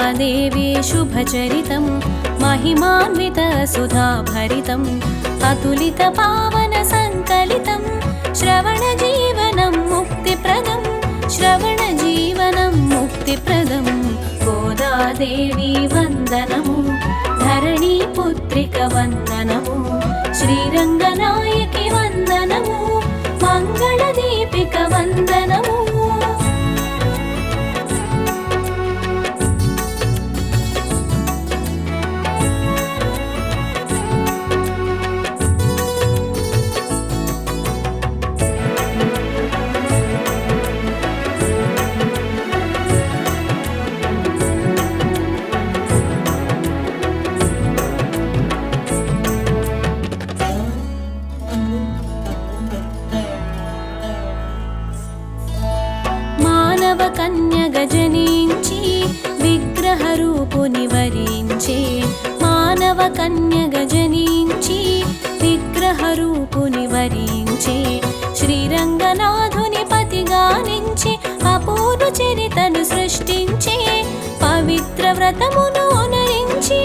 गोदादेवी शुभचरितं महिमान्वित सुधाभरितम् अतुलित पावन संकलितं श्रवणजीवनं मुक्तिप्रदं श्रवणजीवनं मुक्तिप्रदं गोदादेवी वन्दनमु धरणी पुत्रिक वन्दनमु श्रीरङ्गनायकि वन्दनमु मंगलदीपिक वन्दनमु కన్య గజనించి విగ్రహ రూపుని వరించే మానవ కన్య గజనించి విగ్రహ రూపుని వరించే శ్రీరంగనాథుని పతిగానించి అపూర్వ చరితను సృష్టించే పవిత్ర వ్రతమును అనరించి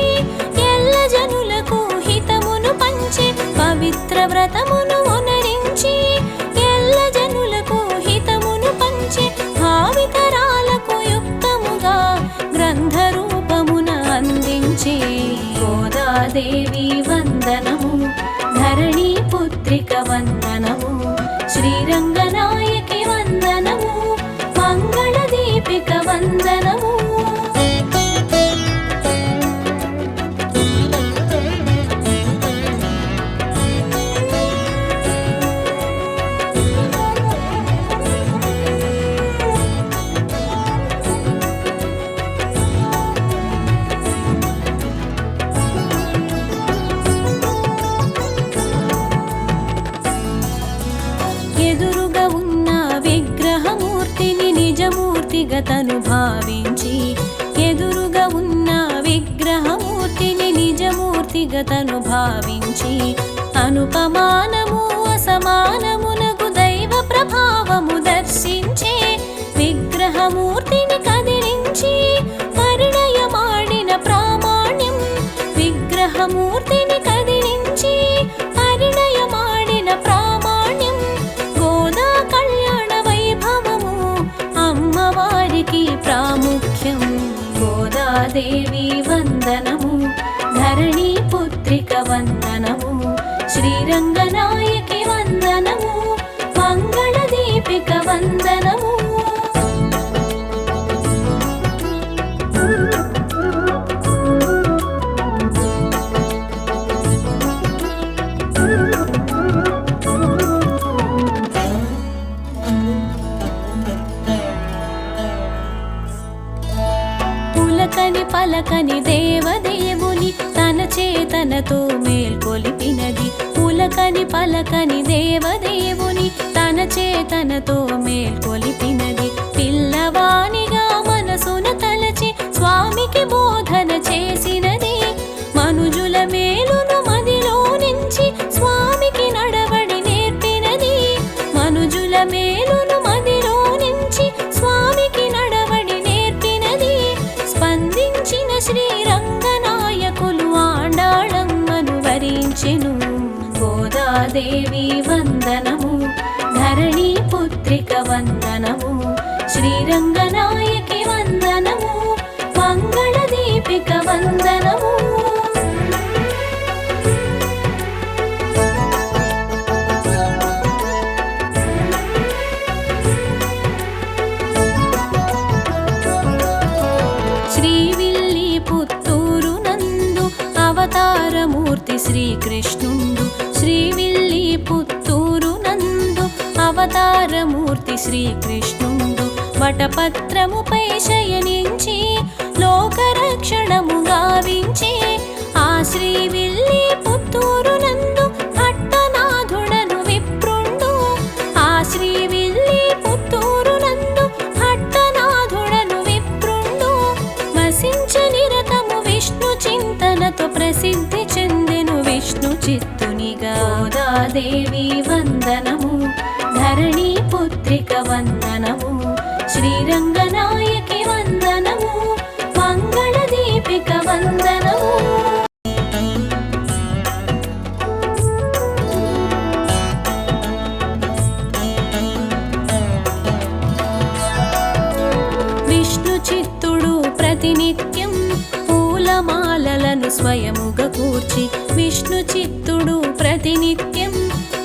ఎల్ల జనులకు హితమును పంచే పవిత్ర వ్రతమును అనరించి ఎల్ల జనులకు హితమును పంచే భావితరాలకు యుక్తముగా గ్రంథ రూపమున అందించే గోదాదేవి వందనము ధరణీ పుత్రిక వందనము శ్రీరంగనాయకి వందనము మంగళదీపిక వందనము ఎదురుగా ఉన్న విగ్రహమూర్తిని నిజమూర్తిగతను భావించి ఎదురుగా ఉన్న విగ్రహమూర్తిని నిజమూర్తిగతను భావించి అనుపమానము అసమానమునకు దైవ ప్రభావము దర్శించే విగ్రహమూర్తిని కదిలించి పరిణయమాడిన ప్రామాణ్యం విగ్రహమూర్తిని కదిలించి పరిణయమాడిన ప్రామాణ్యం గోదా కళ్యాణ వైభవము అమ్మవారికి ప్రాముఖ్యం గోదాదేవి వందనము ధరణీ పుత్రిక వందనము శ్రీరంగనాయకి వందనము మంగళదీపిక వందనము పులకని పలకని దేవదేవుని తన చేతనతో మేల్కొలిపినది పులకని పలకని దేవదేవుని తన చేతనతో మేల్కొలిపినది పిల్లవానిగా మనసున తలచి స్వామికి బోధన చేసినది మనుజుల మేలును మదిలో నుంచి స్వామికి నడవడి నేర్పినది మనుజుల మేలును మదిలో నుంచి స్వామికి నడవడి నేర్పినది స్పందించిన శ్రీరంగనాయకులు ఆండాళమ్మను వరించెను గోదాదేవి వందనము ధరణీ పుత్రిక వందనము శ్రీరంగనాయకి వందనము మంగళదీపిక వందనము శ్రీవిల్లిపుత్తూరు నందు అవతారమూర్తి శ్రీకృష్ణుండు శ్రీవిల్లిపుత్తూరు నందు అవతారమూర్తి శ్రీకృష్ణుండు వటపత్రముపై శయనించి లోకరక్షణము గావించి ఆ శ్రీవిల్లిపుత్తూరు నందు భట్టనాథుడను విప్రుండు ఆ శ్రీవిల్లిపుత్తూరు నందు భట్టనాథుడను విప్రుండు వసించ నిరతము విష్ణు చింతనతో ప్రసిద్ధి చెందెను విష్ణు చిత్తునిగా గోదాదేవి వందనము ధరణీ పుత్రిక వందనము శ్రీరంగనాయకి వందనము మంగళ స్వయముగా కూర్చి విష్ణు చిత్తుడు ప్రతినిత్యం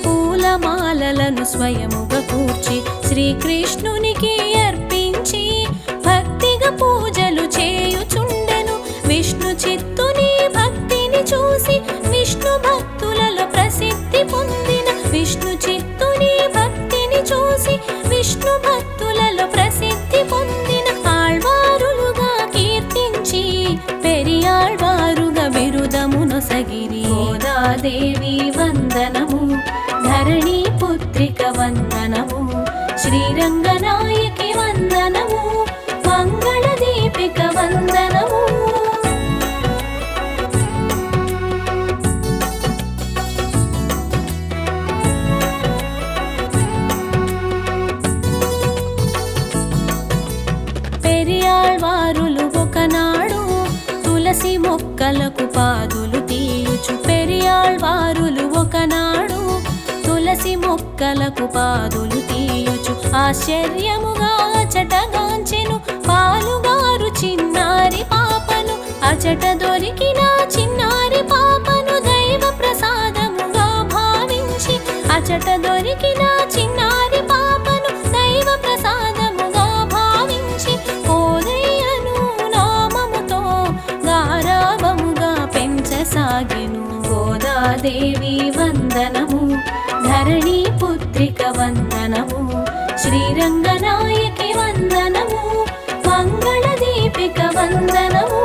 పూలమాలలను స్వయముగా కూర్చి శ్రీకృష్ణునికి అర్పించి భక్తిగా పూజలు చేయుచుండెను. విష్ణు చిత్తుని భక్తిని చూసి విష్ణు భక్తులలో ప్రసిద్ధి పొందిన విష్ణు చిత్తుని భక్తిని చూసి విష్ణు భక్తులలో ప్రసిద్ధి పొందిన ఆళ్వారులుగా కీర్తించి పెరియాళ్వారుగా బిరుదమునొసగిరి. గోదాదేవి వందనము, ధరణి పుత్రిక వందనము, శ్రీరంగనాయకి వందనము, మంగళ దీపిక వందనము. పెరియాళ్వారులు ఒకనాడు తులసి మొక్కలకు పాదులు తీయుచు. పెరియాళ్వారులు ఒకనాడు తులసి మొక్కలకు పాదులు తీయుచు. ఆశ్చర్యముగా అచటగాంచెను పాలుగారు చిన్నారి పాపను. అచట దొరికిన చిన్నారి పాపను దైవ ప్రసాదముగా భావించి అచట దొరికిన చిన్నారి పాపను దైవ ప్రసాదముగా భావించి కోదయ్యను నామముతో గారావముగా పెంచసాగెను. గోదాదేవి వందనము, ధరణి పుత్రిక వందనము, శ్రీరంగనాయకి వందనము, మంగళ దీపిక వందనము.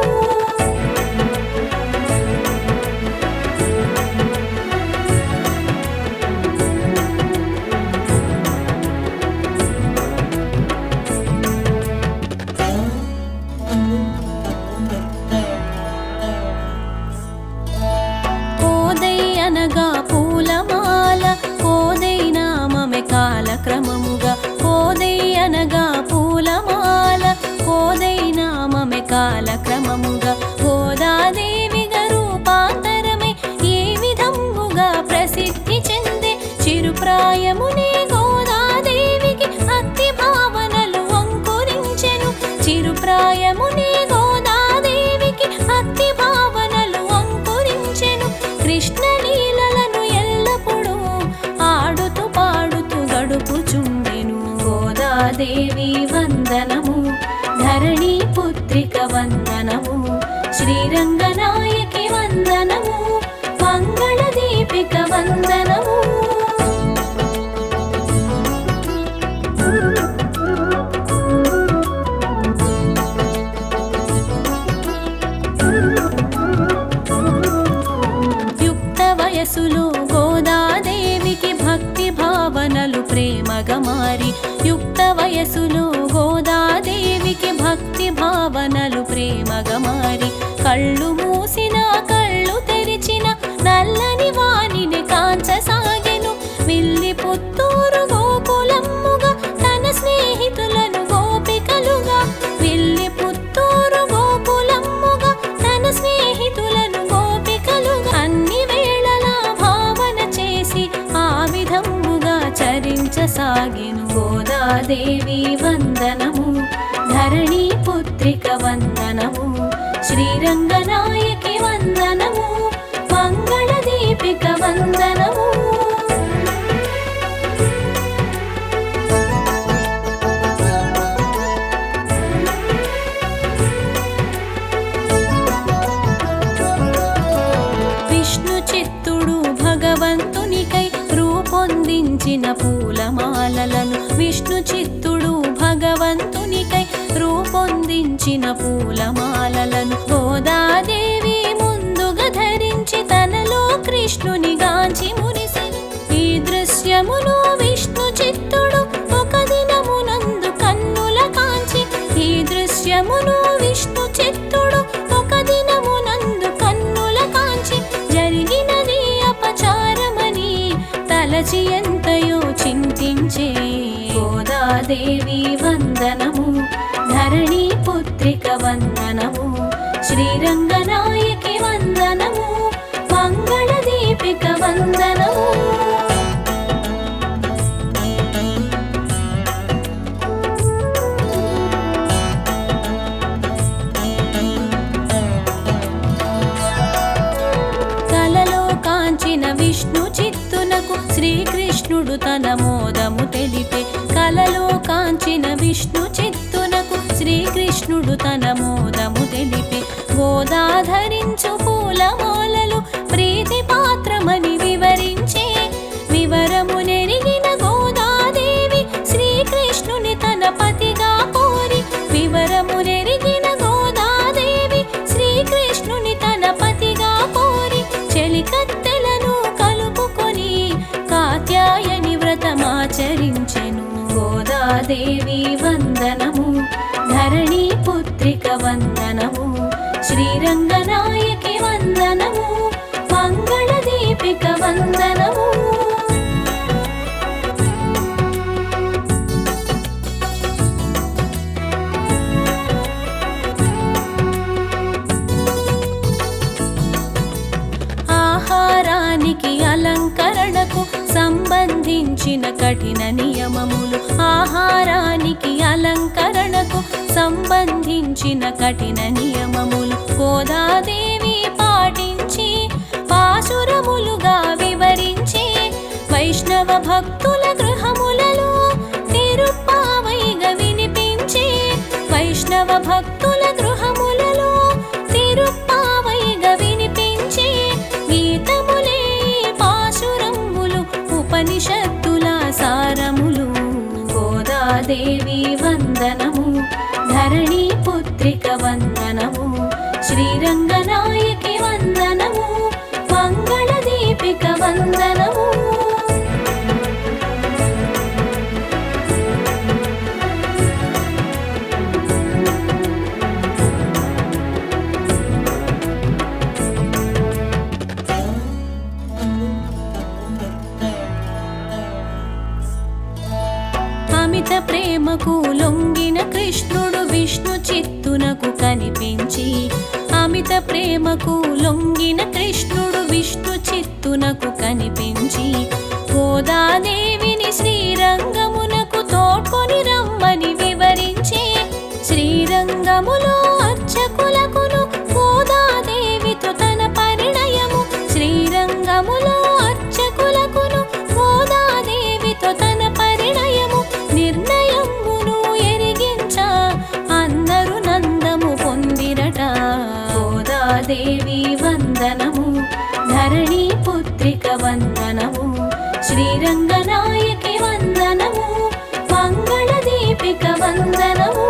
కోదయ్యనగా పూలమాల, కోదై నామమే కాలక్రమముగా. కోదయ్యనగా పూలమాల, కోదై నామమే కాలక్రమముగా. గోదాదేవిగా రూపాంతరమై ఈ విధముగా ప్రసిద్ధి చెందే. చిరుప్రాయమునే గోదాదేవికి భక్తి భావనలు అంకురించెను. చిరుప్రాయమునే గోదాదేవికి భక్తి భావనలు అంకురించెను. కృష్ణ లీలలను ఎల్లప్పుడూ ఆడుతూ పాడుతూ గడుపుచుండెను. గోదాదేవి వందనము, ధరణి పుత్రిక వందనము, శ్రీరంగనాయకి వందనము, మంగళ దీపిక వందనము. యుక్త వయసులో గోదాదేవికి భక్తి భావనలు ప్రేమగా మారి. యుక్త వయసులో గోదాదేవికి భక్తి భావనలు ప్రేమగా మారి. కళ్ళు మూసిన కళ్ళు తెరిచిన నల్లని వాణిని కాంచసాగెను. విల్లి పుత్తూరు గోకులమ్ముగా తన స్నేహితులను గోపికలుగా. విల్లి పుత్తూరు గోకులమ్ముగా తన స్నేహితులను గోపికలుగా. అన్ని వేళలా భావన చేసి ఆ విధముగా చరించసాగెను. గోదాదేవి వందనము, ధరణి పుత్రిక వందనము, శ్రీరంగనాయకి వందనము, మంగళ దీపిక వందనము. విష్ణు చిత్తుడు భగవంతునికై రూపొందించిన పూలమాలలను. విష్ణు చిత్తుడు భగవంతునికై రూపొందించిన పూలమాలలను గోదాదేవి ముందుగా ధరించి తనలో కృష్ణుని గాంచి మురిసి. ఈ దృశ్యమును విష్ణు చిత్తుడు ఒక దినమునందు కన్నుల కాంచి. ఈ దృశ్యమును విష్ణు చిత్తుడు ఒక దినమునందు కన్నుల కాంచి. జరిగినది అపచారమని తలచి ఎంతయో చింతించే. గోదాదేవి వందనము, ధరణి పుత్రిక వందనము, శ్రీరంగనాయకి వందనము, మంగళ దీపిక వందనము. శ్రీకృష్ణుడు తన మోదము తెలిపే కలలో కాంచిన విష్ణు చిత్తునకు శ్రీకృష్ణుడు తన మోదము తెలిపే గోదాధరించు పూలమాలలు ప్రీతి పాత్రమని వివరించే వివరమునెరిగిన గోదాదేవి శ్రీకృష్ణుని తన పతిగా కోరి వివరమునెరిగిన గోదాదేవి శ్రీకృష్ణుని తన పతిగా కోరి చెలికత్తెలను కలుపుకొని కాత్యాయని వ్రతమాచరించెను గోదాదేవి వందనము ధరణి పుత్రిక వందనము శ్రీరంగనాయకి వందనము మంగళ దీపిక వందనము ఆహారానికి అలంకరణకు సంబంధించిన కఠిన నియమములు ఆహారానికి అలంకరణకు సంబంధించిన కఠిన నియమములు గోదాదేవి పాటించి పాశురములుగా వివరించి వైష్ణవ భక్తుల గృహములలో తిరుప్పావైగా వినిపించి వైష్ణవ భక్తుల గృహములలో తిరుప్పావైగా వినిపించి గీతములే పాశురములు ఉపనిషత్తుల సారములు గోదాదేవి వందనము ధరణి పుత్రిక వందనము శ్రీరంగనాయకి వందనము మంగళ దీపిక వందనము అమిత ప్రేమకు లొంగిన కృష్ణుడు విష్ణు చిత్తునకు కనిపించి అమిత ప్రేమకు లొంగిన కృష్ణుడు విష్ణు చిత్తునకు కనిపించి గోదాదేవిని శ్రీరంగమునకు తోడ్కొని రమ్మని వివరించి శ్రీరంగములో అర్చకులకును గోదాదేవితో తన పరిణయము శ్రీరంగములో అర్చకులకును గోదాదేవితో తన పరిణయము నిర్ణయమును ఎరిగించ అందరు నందము పొందిరట గోదాదేవి వందనము ధరణి పుత్రిక వందనము శ్రీరంగనాయకి వందనము మంగళ దీపిక వందనము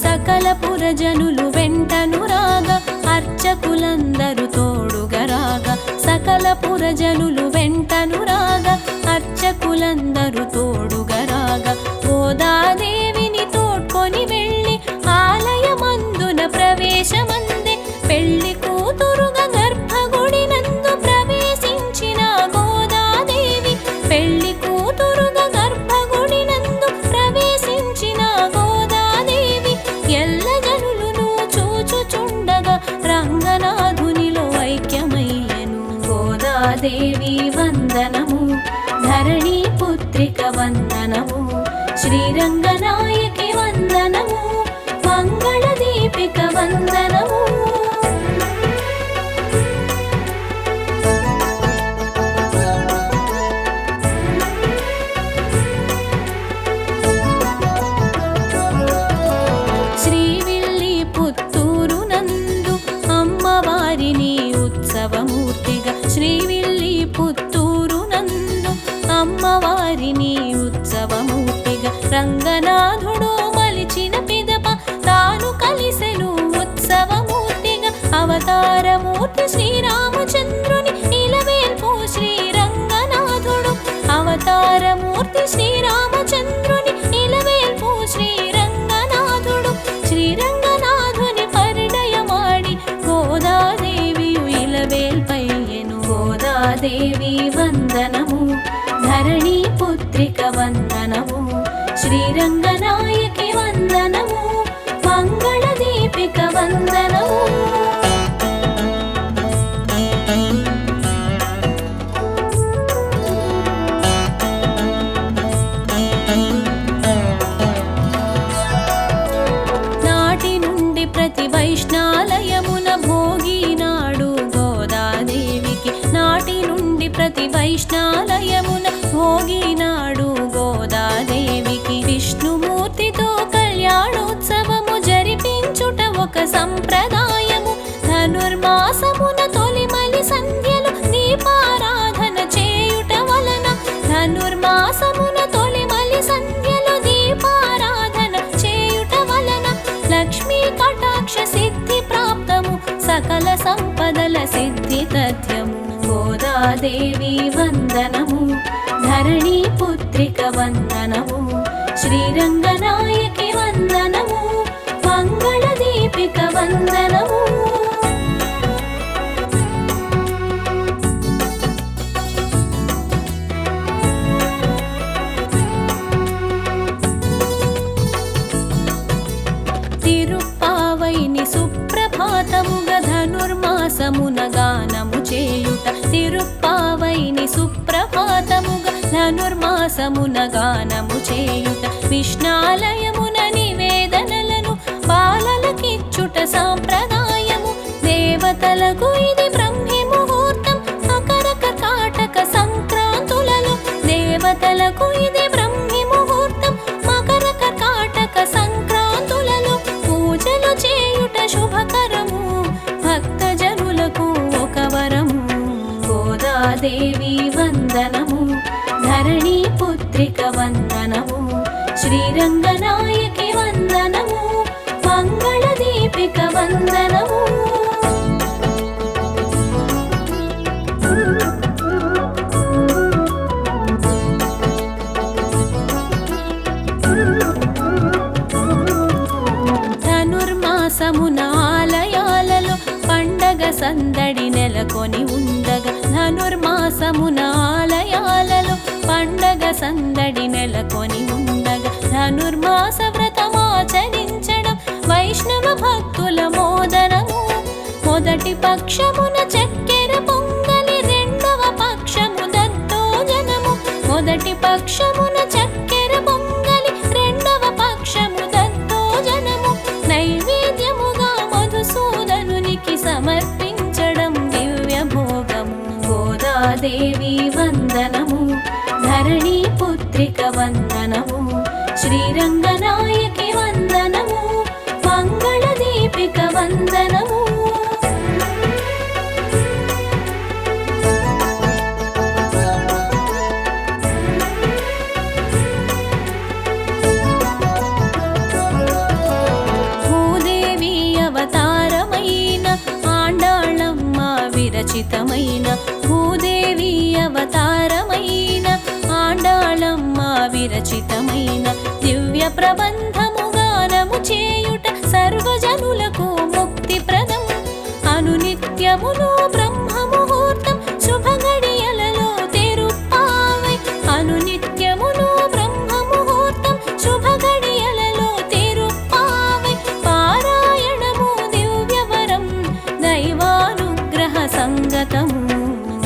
సకల పురజనులు వెంటను రాగా అర్చకులందరూ తోడుగా రాగా సకల పురజనులు వెంటను రాగా అర్చకులందరూ తోడుగా రాగా గోదాదేవిని తోడ్కొని వెళ్ళి ఆలయమందున ప్రవేశమందే పెళ్లి కూతురుగా గర్భగుడి నందు ప్రవేశించిన గోదాదేవి పెళ్లి కూతురుగా గర్భగుడి నందు ప్రవేశించిన గోదాదేవి ఎల్ల జనులను చూచుచుండగా రంగనాథునిలో ఐక్యమయ్యెను గోదాదేవి వందనము ధరణి పుత్రిక వందనము శ్రీరంగనాయకి వందనము మంగళ దీపిక వందనము శ్రీవిల్లి పుత్తూరు నందు అమ్మవారిని ఉత్సవమూర్తిగా శ్రీవిల్లి పుత్తూరు నందు అమ్మవారిని ఉత్సవమూర్తిగా రంగనాథుడు మలిచిన పిదప తాను కలిసెను ఉత్సవమూర్తిగా అవతారమూర్తి శ్రీరామచంద్రుని ఇలవేల్పు శ్రీరంగనాథుడు అవతారమూర్తి శ్రీరామచంద్రుని ఇలవేల్పు శ్రీరంగనాథుడు శ్రీరంగనాథుని పరిణయమాడి గోదాదేవియు ఇలవేల్పయ్యెను గోదాదేవి వందనము ధరణి పుత్రిక వందనము శ్రీరంగనాయకి వందనము మంగళ దీపిక వందనము తిరుపతి వైష్ణాలయమున భోగినాడు గోదాదేవికి విష్ణుమూర్తితో కళ్యాణోత్సవము జరిపించుట ఒక సంప్రదాయము. ధనుర్మాసమున తొలిమలి సంధ్యలు దీపారాధన చేయుట వలన ధనుర్మాసమున తొలిమలి సంధ్యలు దీపారాధన చేయుట వలన లక్ష్మీ కటాక్ష సిద్ధి ప్రాప్తము సకల సంపదల సిద్ధి తథ్యము. గోదాదేవి వందనము ధరణి పుత్రిక వందనము శ్రీరంగనాయకి వందనము మంగళ దీపిక వందనము. తిరుప్పావైని సుప్రభాతముగ ధనుర్మాసమున గానము చేయుట తిరుప్పావైని సుప్రభాతముగ ధనుర్మాసమున గానము చేయుట విష్ణాలయమున నివేదనలను బాలలకిచ్చుట సాంప్రదాయము. దేవతలకు ఇది బ్రహ్మి ముహూర్తం మకర కర్కాటక సంక్రాంతులలో దేవతలకు ఇది బ్రహ్మి ముహూర్తం మకర కర్కాటక సంక్రాంతులలో పూజలు చేయుట శుభకరము భక్తజనులకు ఒక వరము. గోదాదేవి వందనము ధరణి పుత్రిక వందనము శ్రీరంగనాయకి వందనము మంగళ దీపిక వందనము. ధనుర్మాసమున ఆలయాలలో పండగ సందడి నెలకొని ఉండగా ధనుర్మాసమున ఆలయాలలో పండగ సందడి నెలకొని ఉండగా ధనుర్మాస వ్రతమాచరించడం వైష్ణవ భక్తుల మోదనము. మొదటి పక్షమున చక్కెర పొంగలి రెండవ పక్షము దత్తోజనము మొదటి పక్షమున చక్కెర పొంగలి రెండవ పక్షము దత్తోజనము నైవేద్యముగా మధుసూదనునికి సమర్పించడం దివ్య భోగము. గోదాదేవి వందనము ధరణి పుత్రిక వందనము శ్రీరంగనాయకి వందనము మంగళ దీపిక వందనము. భూదేవి అవతారమైన ఆండాళమ్మ విరచితమైన భూదేవి అవతారమైన ఆండాళమ్మ విరచితమైన దివ్య ప్రబంధము గానము చేయుట సర్వజనులకు ముక్తి ప్రదం. అనునిత్యమును బ్రహ్మ ముహూర్తం శుభ గడియలలో తిరుప్పావై అనునిత్యమును బ్రహ్మ ముహూర్తం శుభ గడియలలో తిరుప్పావై పారాయణము దివ్యవరం దైవానుగ్రహ సంగతము.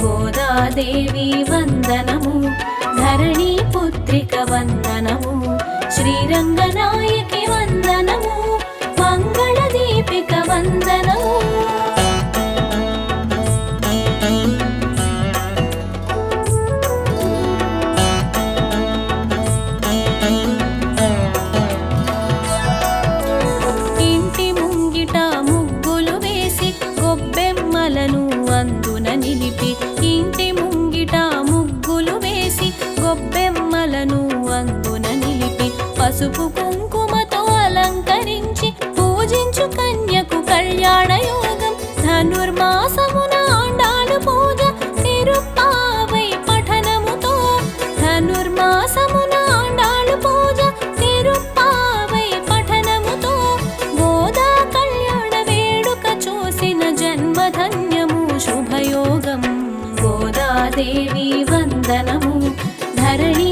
గోదాదేవి వందనము ధరణి పుత్రిక వందనము శ్రీరంగనాయకి వందనము మంగళ దీపిక వందనము. ఇంటి ముంగిట ముగ్గులు వేసి గొబ్బెమ్మలను అందున నిలిపి ఇంటి ముంగిట ముగ్గులు వేసి గొబ్బెమ్మలను అందున నిలిపి పసుపు కుంకుమతో అలంకరించి పూజించు కన్యకు కళ్యాణ యోగం. ధనుర్మాసమున ఆండాళు పూజ తిరుప్పావై పఠనముతో ధనుర్మాసమున ఆండాళు పూజ తిరుప్పావై పఠనముతో గోదా కళ్యాణ వేడుక చూసిన జన్మధన్యము శుభయోగం. గోదాదేవి వందనము ధరణి